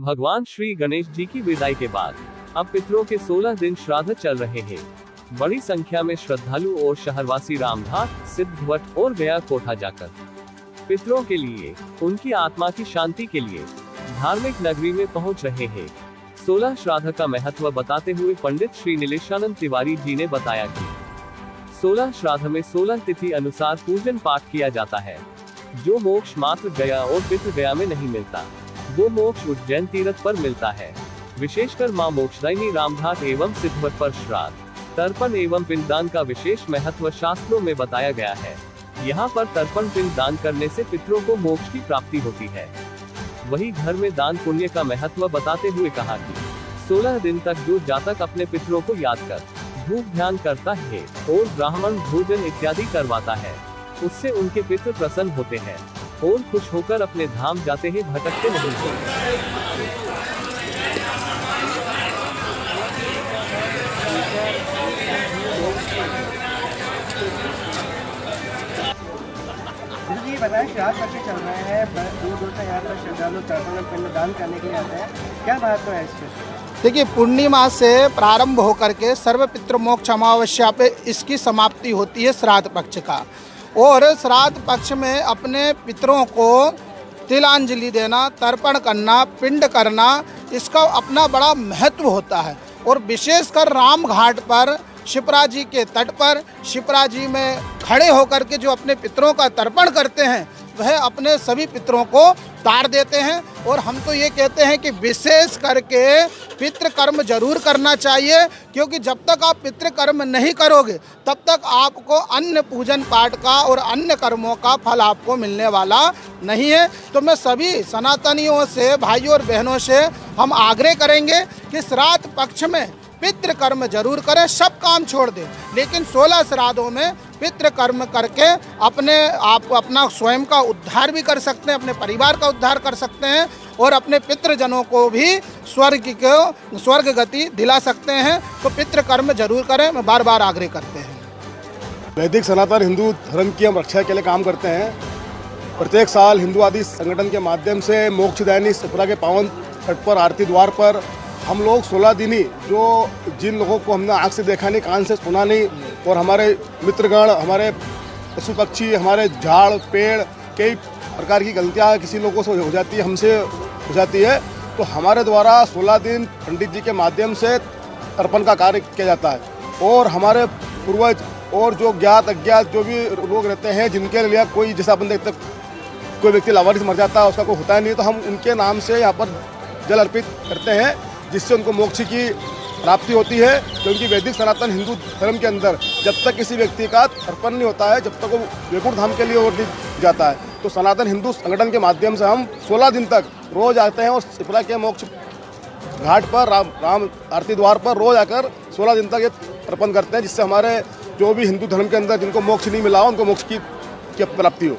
भगवान श्री गणेश जी की विदाई के बाद अब पितरों के 16 दिन श्राद्ध चल रहे हैं। बड़ी संख्या में श्रद्धालु और शहरवासी रामघाट, सिद्धवट और गया कोठा जाकर पितरों के लिए, उनकी आत्मा की शांति के लिए धार्मिक नगरी में पहुंच रहे हैं। 16 श्राद्ध का महत्व बताते हुए पंडित श्री नीलेशानंद तिवारी जी ने बताया कि 16 श्राद्ध में 16 तिथि अनुसार पूजन पाठ किया जाता है। जो मोक्ष मात्र गया और पितृ गया में नहीं मिलता, वो मोक्ष उज्जैन तीर्थ पर मिलता है। विशेषकर मां मोक्षदायिनी रामघाट एवं सिद्धवट पर श्राद्ध, तर्पण एवं पिंडदान का विशेष महत्व शास्त्रों में बताया गया है। यहाँ पर तर्पण पिंड दान करने से पितरों को मोक्ष की प्राप्ति होती है। वही घर में दान पुण्य का महत्व बताते हुए कहा कि 16 दिन तक जो जातक अपने पितरों को याद कर धूप ध्यान करता है और ब्राह्मण भोजन इत्यादि करवाता है, उससे उनके पितृ प्रसन्न होते हैं और खुश होकर अपने धाम जाते हैं, भटकते नहीं हैं। जी बताएं, श्राद्ध पक्ष चल रहे हैं, दूर दूर से यहाँ पर श्रद्धालु तर्पण पिंड दान करने के लिए आते हैं, क्या महत्व है इसके? देखिए, पूर्णिमा से प्रारंभ होकर के सर्व पितृ मोक्ष अमावस्या पे इसकी समाप्ति होती है श्राद्ध पक्ष का। और श्राद्ध पक्ष में अपने पितरों को तिलांजलि देना, तर्पण करना, पिंड करना, इसका अपना बड़ा महत्व होता है। और विशेषकर राम घाट पर शिप्रा जी के तट पर शिप्रा जी में खड़े होकर के जो अपने पितरों का तर्पण करते हैं, वह अपने सभी पितरों को तार देते हैं। और हम तो ये कहते हैं कि विशेष करके पितृ कर्म जरूर करना चाहिए, क्योंकि जब तक आप पितृ कर्म नहीं करोगे तब तक आपको अन्य पूजन पाठ का और अन्य कर्मों का फल आपको मिलने वाला नहीं है। तो मैं सभी सनातनियों से, भाइयों और बहनों से हम आग्रह करेंगे कि श्राद्ध पक्ष में पितृ कर्म जरूर करें, सब काम छोड़ दें, लेकिन 16 श्राद्धों में पितृ कर्म करके आप अपना स्वयं का उद्धार भी कर सकते हैं, अपने परिवार का उद्धार कर सकते हैं और अपने पितृजनों को भी स्वर्ग गति दिला सकते हैं। तो पितृ कर्म जरूर करें, मैं बार बार आग्रह करते हैं। वैदिक सनातन हिंदू धर्म की हम रक्षा के लिए काम करते हैं। प्रत्येक साल हिंदू आदि संगठन के माध्यम से मोक्षदायिनी शिप्रा के पावन तट पर, आरती द्वार पर हम लोग 16 दिन ही, जो जिन लोगों को हमने आँख से देखा नहीं, कान से सुना नहीं, और हमारे मित्रगण, हमारे पशु पक्षी, हमारे झाड़ पेड़, कई प्रकार की गलतियाँ किसी लोगों से हो जाती है, हमसे हो जाती है, तो हमारे द्वारा 16 दिन पंडित जी के माध्यम से तर्पण का कार्य किया जाता है। और हमारे पूर्वज और जो ज्ञात अज्ञात जो भी लोग रहते हैं, जिनके लिए कोई, जैसा अपन देखते कोई व्यक्ति लावारिस मर जाता है, उसका कोई होता नहीं, तो हम उनके नाम से यहाँ पर जल अर्पित करते हैं, जिससे उनको मोक्ष की प्राप्ति होती है। क्योंकि वैदिक सनातन हिंदू धर्म के अंदर जब तक किसी व्यक्ति का तर्पण नहीं होता है, जब तक वो वैकुंठ धाम के लिए और नहीं जाता है, तो सनातन हिंदू संगठन के माध्यम से हम 16 दिन तक रोज आते हैं और शिप्रा के मोक्ष घाट पर, राम आरती द्वार पर रोज आकर 16 दिन तक ये तर्पण करते हैं, जिससे हमारे जो भी हिंदू धर्म के अंदर जिनको मोक्ष नहीं मिला हो, उनको मोक्ष की प्राप्ति हो।